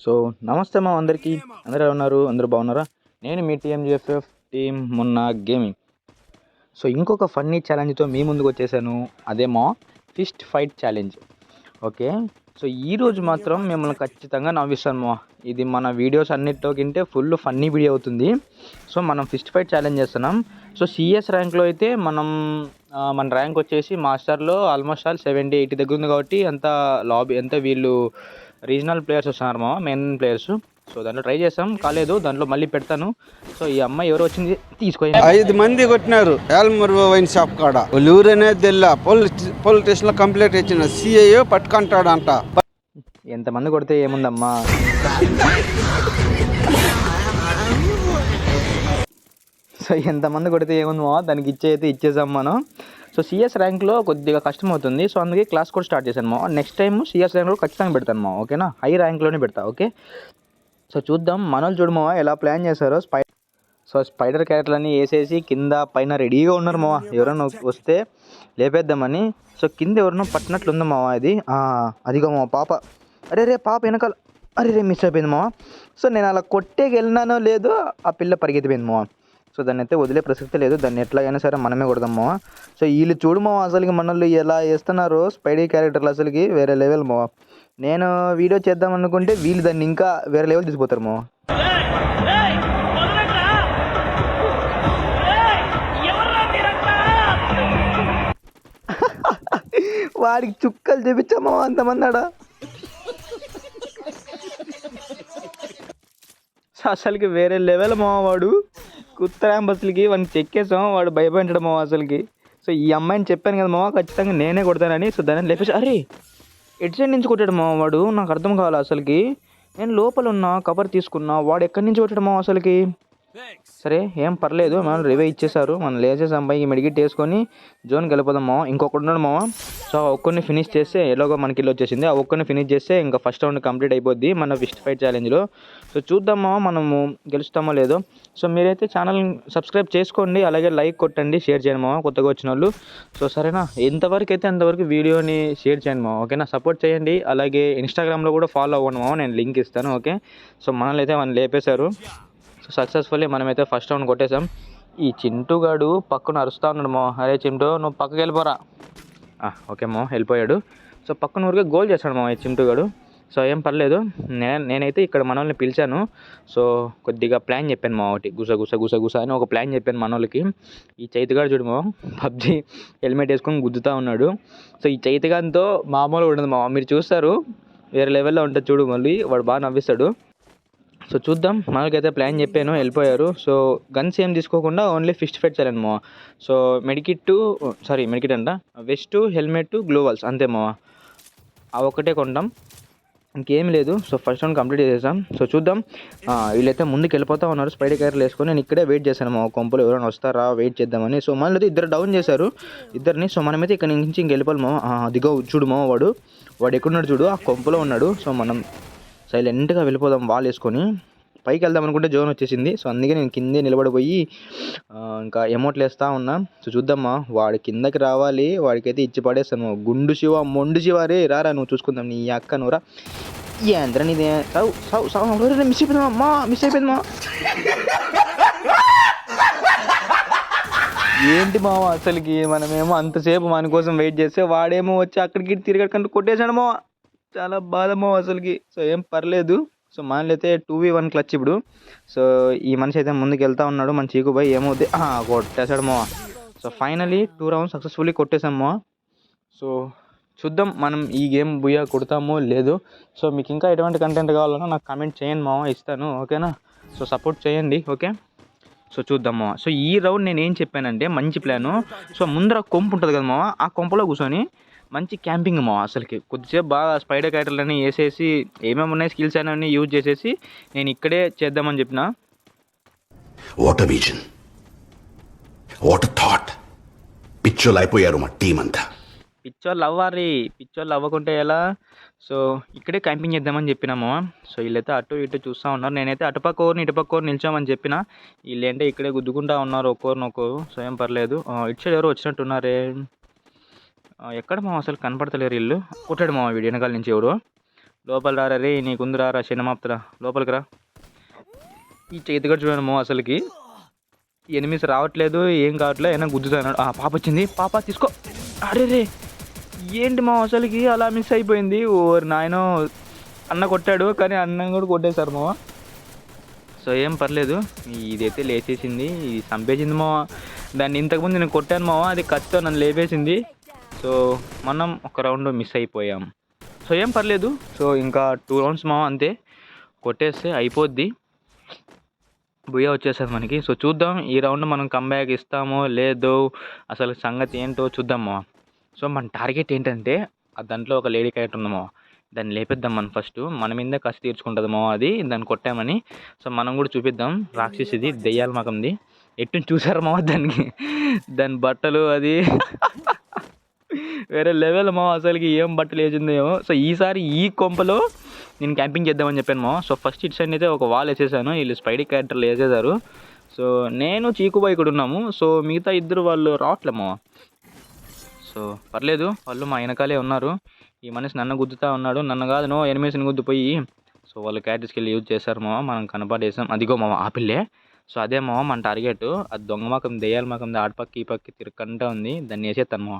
So నమస్తే మా అందరికీ. అందరూ ఎలా ఉన్నారు? అందరూ బాగున్నారా? నేను మీ టీఎంజీఎఫ్ఎఫ్ టీమ్ మొన్న గేమింగ్. సో ఇంకొక ఫన్నీ ఛాలెంజ్తో మీ ముందుకు వచ్చేసాను. అదేమో fist fight challenge. Okay. So ఈరోజు మాత్రం మిమ్మల్ని ఖచ్చితంగా నవ్విస్తాను. ఇది మన వీడియోస్ అన్నిటితో కింటే ఫుల్ ఫన్నీ వీడియో అవుతుంది. సో మనం ఫిస్ట్ ఫైట్ ఛాలెంజ్ చేస్తున్నాం. సో సిఎస్ ర్యాంక్లో అయితే మన ర్యాంక్ వచ్చేసి మాస్టర్లో ఆల్మోస్ట్ ఆల్ 70-80 దగ్గర ఉంది కాబట్టి అంత లాబీ అంతా వీళ్ళు రీజనల్ ప్లేయర్స్ వస్తున్నారు మెయిన్ ప్లేయర్స్. సో దాంట్లో ట్రై చేసాం, కాలేదు. దాంట్లో మళ్ళీ పెడతాను. సో ఈ అమ్మాయి ఎవరు వచ్చింది తీసుకో. 5 మంది కొట్టినారు యాల్మర్ వైన్ షాప్ కాడ. వాళ్ళు ఊరనేది తెల్ల. పోలీస్ స్టేషన్ లో కంప్లైంట్ ఇచ్చిన సిఐ పట్టుకుంటాడంట. ఎంతమంది కొడితే ఏముందమ్మా. సో ఎంతమంది కొడితే ఏముందో దానికి ఇచ్చేసాం మనం. సో సిఎస్ ర్యాంక్లో కొద్దిగా కష్టం అవుతుంది. సో అందుకే క్లాస్ కూడా స్టార్ట్ చేశాను. నెక్స్ట్ టైం సిఎస్ ర్యాంక్లో ఖచ్చితంగా పెడతాను. ఓకేనా? హై ర్యాంక్లోనే పెడతా. ఓకే. సో చూద్దాం మనోళ్ళు చూడమో ఎలా ప్లాన్ చేశారో. స్పైడర్ క్యారెక్టర్లన్నీ వేసేసి కింద పైన రెడీగా ఉన్నారు మావా, ఎవరైనా వస్తే లేపేద్దామని. సో కింద ఎవరినో పట్టినట్లుంది మావా. అదిగో మావా పాప. అరే పాప వెనకాల. అరే మిస్ అయిపోయింది మావా. సో నేను అలా కొట్టేకి వెళ్ళినానో లేదో ఆ పిల్ల పరిగెత్తిపోయింది మావా. సో దాన్ని అయితే వదిలే ప్రసక్తి లేదు. దాన్ని ఎట్లాగైనా సరే మనమే కొడదాం మావా. సో వీళ్ళు చూడు మావా అసలుకి మనల్ని ఎలా వేస్తున్నారు. స్పైడీ క్యారెక్టర్లు అసలుకి వేరే లెవెల్ మావా. నేను వీడియో చేద్దాం అనుకుంటే వీళ్ళు దాన్ని ఇంకా వేరే లెవెల్ తీసిపోతారు మావా. వాడికి చుక్కలు చూపించామా అంతమంది ఆడ. అసలుకి వేరే లెవెల్ మావా వాడు. కుత్తరాం బస్సులకి వాడిని చెక్కేసాం. వాడు భయపడ్డాడు మావా అసలుకి. సో ఈ అమ్మాయిని చెప్పాను కదా మావా ఖచ్చితంగా నేనే కొడతానని. సో దాన్ని లేపేసి అరే ఎటు సైడ్ నుంచి కొట్టాడు మావా వాడు. నాకు అర్థం కావాలి అసలుకి. నేను లోపల ఉన్నా, కవర్ తీసుకున్నా, వాడు ఎక్కడి నుంచి కొట్టాడు మావా అసలుకి. సరే ఏం పర్లేదు, మనం రివే ఇచ్చేసారు. మనం లేచేసి అమ్మాయికి మెడికిట్ వేసుకొని జోన్కి వెళ్ళిపోదాం మావా. ఇంకొకటి ఉన్నాడు మావా. సో ఒక్కరిని ఫినిష్ చేస్తే ఎలాగో మనకి ఇల్లు వచ్చేసింది. ఆ ఒక్కరిని ఫినిష్ చేస్తే ఇంకా ఫస్ట్ రౌండ్ కంప్లీట్ అయిపోద్ది మన ఫిస్ట్ ఫైట్ ఛాలెంజ్లో. సో చూద్దాం మావా మనము గెలుస్తామో లేదో. సో మీరైతే ఛానల్ సబ్స్క్రైబ్ చేసుకోండి, అలాగే లైక్ కొట్టండి, షేర్ చేయండి మావా కొత్తగా వచ్చిన వాళ్ళు. సో సరేనా, ఎంతవరకు అయితే అంతవరకు వీడియోని షేర్ చేయండి మావా. ఓకేనా? సపోర్ట్ చేయండి. అలాగే ఇన్స్టాగ్రామ్లో కూడా ఫాలో అవ్వండి మావా, నేను లింక్ ఇస్తాను. ఓకే. సో మనల్ని అయితే మనం లేపేశారు. సో సక్సెస్ఫుల్లీ మనమైతే ఫస్ట్ రౌండ్ కొట్టేసాం. ఈ చింటూగాడు పక్కన అరుస్తూ ఉన్నాడు మావా. అరే చింటూ నువ్వు పక్కకి వెళ్ళిపోరా. ఓకే మావా వెళ్ళిపోయాడు. సో పక్కన ఊరికే గోల్ చేస్తాడు మావా ఈ చింటూగాడు. సో ఏం పర్లేదు. నేనైతే ఇక్కడ మనల్ని పిలిచాను. సో కొద్దిగా ప్లాన్ చెప్పాను మా ఒకటి గుస అని ఒక ప్లాన్ చెప్పాను మనోళ్ళకి. ఈ చైతగాడు చూడు మావా పబ్జి హెల్మెట్ వేసుకొని గుద్దుతూ ఉన్నాడు. సో ఈ చైతగానితో మామూలుగా ఉండదు మావా, మీరు చూస్తారు వేరే లెవెల్లో ఉంటుంది చూడు. మళ్ళీ వాడు బాగా నవ్విస్తాడు. సో చూద్దాం. మనకైతే ప్లాన్ చెప్పాను, వెళ్ళిపోయారు. సో గన్స్ ఏం తీసుకోకుండా ఓన్లీ ఫిస్ట్ ఫైట్ చేయాలి మావా. సో మెడికిట్ అంట, వెస్ట్, హెల్మెట్, గ్లోవల్స్ అంతే మావా. ఆ ఒక్కటే కొంటాం, ఇంకేం లేదు. సో ఫస్ట్ రౌండ్ కంప్లీట్ చేసేసాం. సో చూద్దాం. వీళ్ళైతే ముందుకు వెళ్ళిపోతూ ఉన్నారు స్పైడర్ క్యారెక్టర్లు వేసుకొని. నేను ఇక్కడే వెయిట్ చేశాను మా కొంపలు ఎవరైనా వస్తారా వెయిట్ చేద్దామని. సో మనలో అయితే ఇద్దరు డౌన్ చేశారు ఇద్దరిని. సో మనమైతే ఇక్కడ నుంచి వెళ్ళిపోవాలి మావా. అదిగో చూడు మావా వాడు ఎక్కడున్నాడు చూడు, ఆ కొంపలో ఉన్నాడు. సో మనం సైలెంట్గా వెళ్ళిపోదాం వాల్ వేసుకొని. పైకి వెళ్దాం అనుకుంటే జోన్ వచ్చేసింది. సో అందుకే నేను కిందే నిలబడిపోయి ఇంకా ఎమౌంట్లు వేస్తూ ఉన్నా. సో చూద్దామా, వాడి కిందకి రావాలి. వాడికైతే ఇచ్చి పడేస్తాను. గుండు శివ మొండు శివ రే రారా, నువ్వు చూసుకుందాం నీ అక్క నువ్వురా. ఏంద్ర నీదే మిస్ అయిపోయిందమ్మా. ఏంటి మావా అసలుకి, మనమేమో అంతసేపు మన కోసం వెయిట్ చేస్తే వాడేమో వచ్చి అక్కడికి తిరగకంటూ కొట్టేశాడు మావా. చాలా బాధమో అసలుకి. సో ఏం పర్లేదు. సో మనలో అయితే 2v1 క్లచ్ ఇప్పుడు. సో ఈ మనిషి అయితే ముందుకు వెళ్తూ ఉన్నాడు. మన చీకు బాయ్ ఏమవుద్ది కొట్టేశాడు మావా. సో ఫైనలీ 2 రౌండ్స్ సక్సెస్ఫుల్లీ కొట్టేసాం మావా. సో చూద్దాం మనం ఈ గేమ్ బుయ్యా కొడతామో లేదు. సో మీకు ఇంకా ఎటువంటి కంటెంట్ కావాలన్నా నాకు కామెంట్ చేయండి మావా, ఇస్తాను. ఓకేనా? సో సపోర్ట్ చేయండి. ఓకే. సో చూద్దాం మావా. సో ఈ రౌండ్ నేను ఏం చెప్పానంటే మంచి ప్లాను. సో ముందర కొంపు ఉంటుంది కదా మావా, ఆ కొంపలో కూర్చొని మంచి క్యాంపింగ్ మావా. అసలుకి కొద్దిసేపు బాగా స్పైడర్ క్యారెక్టర్లని వేసేసి ఏమేమి ఉన్నాయి స్కిల్స్ అనేవి యూజ్ చేసేసి నేను ఇక్కడే చేద్దామని చెప్పిన. What a vision, what a thought. పిచ్చోళ్ళు అయిపోయారు మా టీం అంతా. పిచ్చోళ్ళు అవ్వకుంటే ఎలా. సో ఇక్కడే క్యాంపింగ్ చేద్దామని చెప్పినాము. సో వీళ్ళైతే అటు ఇటు చూస్తూ ఉన్నారు. నేనైతే అటుపక్క ఇటుపక్క నిల్చోమని చెప్పిన. వీళ్ళేంటే ఇక్కడే గుద్దుకుంటా ఉన్నారు ఒక్కోరినొక్కరు. సో ఏం పర్లేదు. ఇటు సైడ్ ఎవరో వచ్చినట్టున్నారే. ఎక్కడ మావ అసలు కనపడతలేరు వీళ్ళు. కొట్టాడు మావ వీడు వెనకాల నుంచి ఎవరు. లోపల రారా రే, నీకుంది రారా చిన్నమాప్తరా, లోపలికి రా. ఈ చేతిగడు చూడము అసలుకి ఎనిమిస్ రావట్లేదు, ఏం కావట్లేదు, అయినా గుద్దుతున్నాడు. పాప వచ్చింది, పాప తీసుకో. అరే రే ఏంటి మా అసలుకి అలా మిస్ అయిపోయింది. ఓరి నాయనో, అన్న కొట్టాడు కానీ అన్నం కూడా కొట్టేశారు మావ. సో ఏం పర్లేదు, ఇదైతే లేచేసింది, ఇది చంపేసింది మావ. దాన్ని ఇంతకుముందు నేను కొట్టాను మావ, అది కత్తితో నన్ను లేపేసింది. సో మనం ఒక రౌండ్ మిస్ అయిపోయాం. సో ఏం పర్లేదు. సో ఇంకా 2 రౌండ్స్ మావ, అంతే కొట్టేస్తే అయిపోద్ది, బుయ్య వచ్చేస్తుంది మనకి. సో చూద్దాం ఈ రౌండ్ మనం కంబ్యాక్ ఇస్తామో లేదో, అసలు సంగతి ఏంటో చూద్దాం మావ. సో మన టార్గెట్ ఏంటంటే దాంట్లో ఒక లేడీ క్యారెక్టర్ ఉంది మావ, దాన్ని లేపిద్దాం మనం ఫస్ట్. మన మీదే కసి తీర్చుకుంటుంది మావ అది, దాన్ని కొట్టామని. సో మనం కూడా చూపిద్దాం, రాక్షసిది దెయ్యాల మకంది. ఎట్టు చూసారు మావ దాని బట్టలు అది వేరే లెవెల్ మావ, అసలుకి ఏం బట్టలు వేసిందేమో. సో ఈసారి ఈ కొంపలో నేను క్యాంపింగ్ చేద్దామని చెప్పాను మావ. సో ఫస్ట్ ఇటు సైడ్ అయితే ఒక వాల్ వేసేసాను, వీళ్ళు స్పైడీ క్యారెక్టర్లు వేసేసారు. సో నేను చీకుబాయ్ ఇక్కడ ఉన్నాము. సో మిగతా ఇద్దరు వాళ్ళు రావట్లే మావ. సో పర్లేదు, వాళ్ళు మా వెనకాలే ఉన్నారు. ఈ మనిషి నన్ను గుద్దుతా ఉన్నాడు, నన్ను కాదు నో ఎనిమిస్ని గుద్దుపోయి. సో వాళ్ళు క్యారెక్టర్స్కి వెళ్ళి యూజ్ చేశారు మావ, మనం కనపడేసాం. అదిగో మావ ఆ పిల్లే. సో అదే మావ మన టార్గెట్, అది దొంగ మకం దెయ్యాల మకం ఆడపక్కి ఈ పక్కి తిరగకుండా ఉంది, దాన్ని వేసేస్తాను మావ.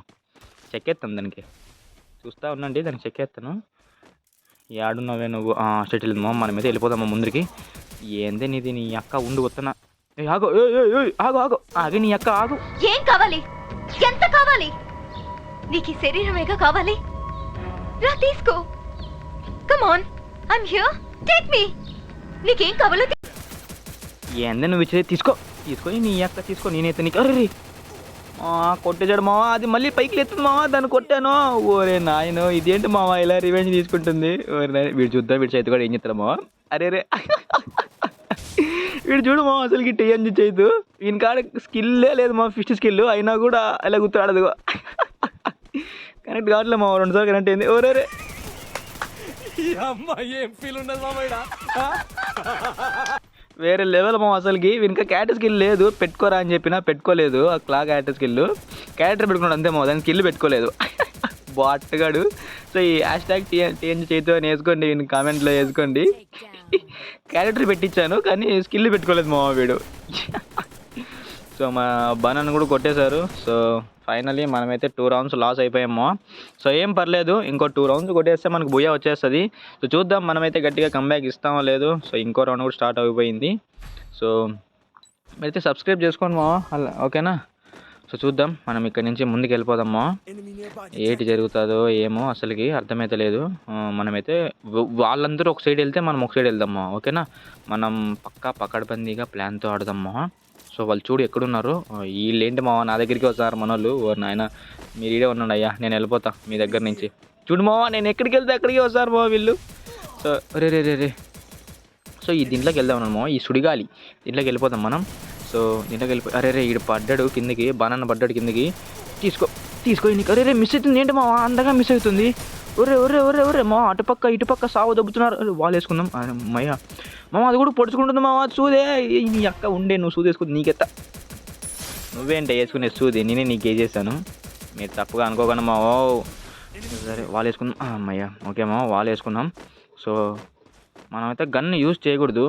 చెక్కేస్తాను దానికి, చూస్తూ ఉండండి, దానికి చెక్కేస్తాను. ఆడున్నావే నువ్వు షటిల్ మావ, మన మీద వెళ్ళిపోదామా ముందుకి. ఏందే నీది, నీ అక్క ఉండి వస్తున్నా. ఆగో ఆగో ఆగో ఆగి, నీ అక్క ఆగు. ఏం కావాలి, ఎంత కావాలి నీకు? ఈ శరీరమేగా కావాలి, రా తీసుకో. Come on, I'm here, take me. నీకేం కావాలో ఏందే నువ్వు ఇచ్చేది, తీసుకో తీసుకొని నీ అక్క తీసుకో, నేనైతే నీకు. అరే కొట్టేసాడు మావా, అది మళ్ళీ పైకి లేస్తుంది మావా, దాన్ని కొట్టాను. ఓరే నాయనో, ఇదేంటి మావా ఇలా రివెంజ్ తీసుకుంటుంది. ఓరే నాయన, వీడు చూద్దాం, వీడి చేతి కూడా ఏం చెప్తాడు మావా. అరే రే వీడు చూడు మావా, అసలుకి టీఎన్జీ చేయదు, ఈయన కాడ స్కిల్లే లేదు మా ఫిస్ట్ స్కిల్, అయినా కూడా ఇలా గుర్తురాడదు. కనెక్ట్ కావట్లేదు మావా, 2 సార్లు కనెక్ట్ అయింది. ఓరే రే ఏం ఫీల్ ఉండదు మామయ్య. వేరే లెవెల్ మా అసలుకి. ఇంకా క్యారెక్టర్ స్కిల్ లేదు, పెట్టుకోరా అని చెప్పినా పెట్టుకోలేదు. ఆ క్యారెక్టర్ స్కిల్ క్యారెక్టర్ పెట్టుకున్నాడు అంతే మా, దాని స్కిల్ పెట్టుకోలేదు బాట్గాడు. సో ఈ హ్యాష్ట్యాగ్ టీఎన్జీ చేతు అని వేసుకోండి, కామెంట్లో వేసుకోండి. క్యారెక్టర్ పెట్టించాను కానీ స్కిల్ పెట్టుకోలేదు మా వీడు. సో మా బనాన్ని కూడా కొట్టేశారు. సో ఫైనలీ మనమైతే 2 రౌండ్స్ లాస్ అయిపోయాము. సో ఏం పర్లేదు, ఇంకో 2 రౌండ్స్ కొట్టేస్తే మనకు బుయ్య వచ్చేస్తుంది. సో చూద్దాం మనమైతే గట్టిగా కంబ్యాక్ ఇస్తామో లేదు. సో ఇంకో రౌండ్ కూడా స్టార్ట్ అయిపోయింది. సో మీరైతే సబ్స్క్రైబ్ చేసుకోండి మా, అలా ఓకేనా. సో చూద్దాం మనం ఇక్కడ నుంచి ముందుకు వెళ్ళిపోదామా, ఏంటి జరుగుతుందో ఏమో అసలుకి అర్థమైతే లేదు. మనమైతే వాళ్ళందరూ ఒక సైడ్ వెళ్తే మనం ఒక సైడ్ వెళ్దామా, ఓకేనా. మనం పక్కా పకడ్బందీగా ప్లాన్తో ఆడదామా. సో వాళ్ళు చూడు ఎక్కడున్నారు, వీళ్ళేంటి మావా నా దగ్గరికి వస్తారు మన వాళ్ళు. ఓ నాయన మీరు ఈడే ఉన్నాడు అయ్యా, నేను వెళ్ళిపోతా మీ దగ్గర నుంచి. చూడు మావా, నేను ఎక్కడికి వెళ్తే అక్కడికి వస్తారు మావా వీళ్ళు. సో రే రే రే రే సో ఈ దీంట్లోకి వెళ్దాం మావా, ఈ సుడిగాలి దీంట్లోకి వెళ్ళిపోదాం మనం. సో దీంట్లోకి వెళ్ళిపోయి అరే రే ఈడు పడ్డాడు కిందకి, బాణాన్న పడ్డాడు కిందకి. తీసుకో నీకు. అరే రే మిస్ అవుతుంది ఏంటి మావా, అంతగా మిస్ అవుతుంది. ఒరే ఒరే ఒరే ఒరే మా అటుపక్క ఇటుపక్క సాగు దబ్బుతున్నారు. వాళ్ళు వేసుకుందాం అమ్మయ్య. మామ అది కూడా పొడుచుకుంటుంది మామ, సూదే నీ అక్క ఉండే, నువ్వు సూది వేసుకుంది నీకెత్త. నువ్వేంటే వేసుకునే సూది, నేనే నీకు వేసేసాను, మీరు తప్పుగా అనుకోకుండా మా. ఓ సరే వాళ్ళు వేసుకుందాం అమ్మయ్య. ఓకే మా వాళ్ళు వేసుకున్నాం. సో మనమైతే గన్ యూజ్ చేయకూడదు,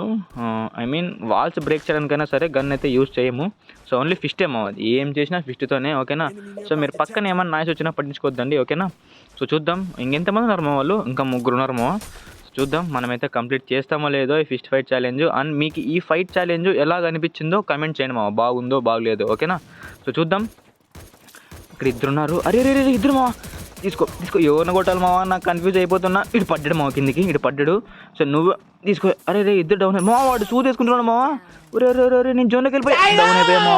ఐ మీన్ వాల్స్ బ్రేక్ చేయడానికైనా సరే గన్ అయితే యూజ్ చేయము. సో ఓన్లీ ఫిస్టే మా, ఏం చేసినా ఫిస్ట్తోనే, ఓకేనా. సో మీరు పక్కన ఏమన్నా నాయిస్ వచ్చినా పట్టించుకోవద్దండి, ఓకేనా. సో చూద్దాం ఇంకెంతమంది ఉన్నారు మా వాళ్ళు, ఇంకా 3 ఉన్నారు మా. చూద్దాం మనమైతే కంప్లీట్ చేస్తామో లేదో ఈ ఫిస్ట్ ఫైట్ ఛాలెంజ్. అండ్ మీకు ఈ ఫైట్ ఛాలెంజ్ ఎలా అనిపించిందో కమెంట్ చేయండి మా, బాగుందో బాగలేదో, ఓకేనా. సో చూద్దాం, ఇక్కడ 2 ఉన్నారు. అరే రే రే ఇద్దరు మా, తీసుకో ఎవరిని కొట్టాలి మావా, నాకు కన్ఫ్యూజ్ అయిపోతున్నా. ఇటు పడ్డాడు మావ కిందికి, ఇటు పడ్డాడు. సో నువ్వు తీసుకో. అరే రే ఇద్దరు డౌన్ మా, వాడు సూ తీసుకుంటున్నాడు మావా. ఒరే రే రే నేను జోన్లోకి వెళ్ళిపోయి డౌన్ అయిపోయా మా.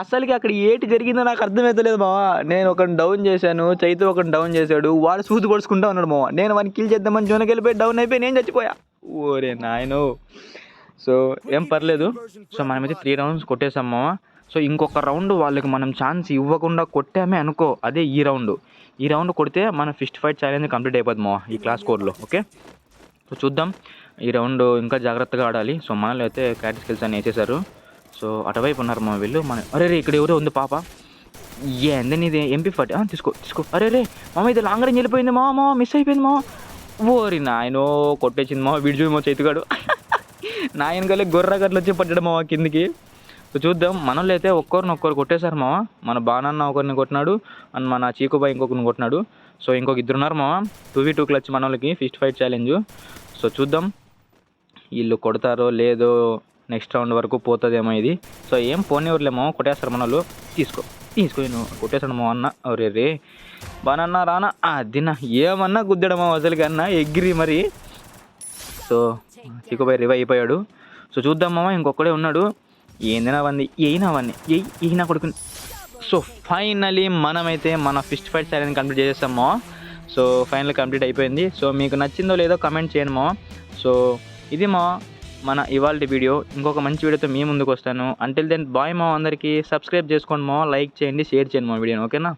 అసలుకి అక్కడ ఏంటి జరిగిందో నాకు అర్థమవుతలేదు మావా. నేను ఒకరిని డౌన్ చేశాను, చైతు ఒకరిని డౌన్ చేశాడు, వాడు సూది పొడుచుకుంటా ఉన్నాడు మావా. నేను వాడిని కిల్ చేద్దామని జోన్కి వెళ్ళిపోయి డౌన్ అయిపోయి నేను చచ్చిపోయా. ఓరే నాయనో. సో ఏం పర్లేదు. సో మనమైతే 3 రౌండ్స్ కొట్టేసాం మావా. సో ఇంకొక రౌండ్ వాళ్ళకి మనం ఛాన్స్ ఇవ్వకుండా కొట్టామే అనుకో, అదే ఈ రౌండ్ కొడితే మన ఫిస్ట్ ఫైట్ ఛాలెంజ్ కంప్లీట్ అయిపోతుంది మావా ఈ క్లాస్ స్కోర్లో, ఓకే. సో చూద్దాం, ఈ రౌండ్ ఇంకా జాగ్రత్తగా ఆడాలి. సో మనలో అయితే క్యారెక్టర్ స్కిల్స్ అని వేసేసారు. సో అటువైపు ఉన్నారు మా వీళ్ళు. మన అరే రే ఇక్కడ ఎవరో ఉంది పాప. ఏంది నీది MP40 తీసుకో తీసుకో. అరే రే మామ ఇది లాంగ్ రేంజ్ వెళ్ళిపోయింది మామ, మిస్ అయిపోయింది మామ. ఓరి నాయనో కొట్టేసింది మామ, వీడు చూడు మా చేతిగాడు. నా వెనకాలే గొర్రెగట్లు వచ్చి పడ్డాడు మామ కిందికి. సో చూద్దాం, మనోళ్ళు అయితే ఒక్కరినొక్కరు కొట్టేశారు మామ. మన బాణన్న ఒకరిని కొట్టినాడు అండ్ మన చీకుబాయ్ ఇంకొకరిని కొట్టినాడు. సో ఇంకొక ఇద్దరు ఉన్నారు మామ. 2v2 క్లచ్ మన వాళ్ళకి ఫిస్ట్ ఫైట్ ఛాలెంజ్. సో చూద్దాం వీళ్ళు కొడతారో లేదో, నెక్స్ట్ రౌండ్ వరకు పోతుందేమో ఇది. సో ఏం పోనివ్వలేమో, కొట్టేస్తారు మన వాళ్ళు. తీసుకో తీసుకో, నువ్వు కొట్టేశాడు మా అన్న. అరే రే బానన్నా రానా అదినా ఏమన్నా గుద్దడమో అసలుకి అన్న ఎగిరి మరి. సో చిక్కుపోయి రివైవ్ అయిపోయాడు. సో చూద్దాం మామ, ఇంకొకడే ఉన్నాడు. ఏందినా వంది అయినా ఈయన కొడుకు. సో ఫైనలీ మనమైతే మన ఫిస్ట్ ఫైట్ ఛాలెంజ్ కంప్లీట్ చేసేస్తామో. సో ఫైనల్ కంప్లీట్ అయిపోయింది. సో మీకు నచ్చిందో లేదో కమెంట్ చేయండి మా. సో ఇది మన ఇవాల్టి వీడియో. ఇంకొక మంచి వీడియోతో మీ ముందుకు వస్తాను. అంటిల్ దెన్ బాయ్ మా. అందరికీ సబ్స్క్రైబ్ చేసుకోండి మా, లైక్ చేయండి, షేర్ చేయండి మా వీడియోని, ఓకేనా.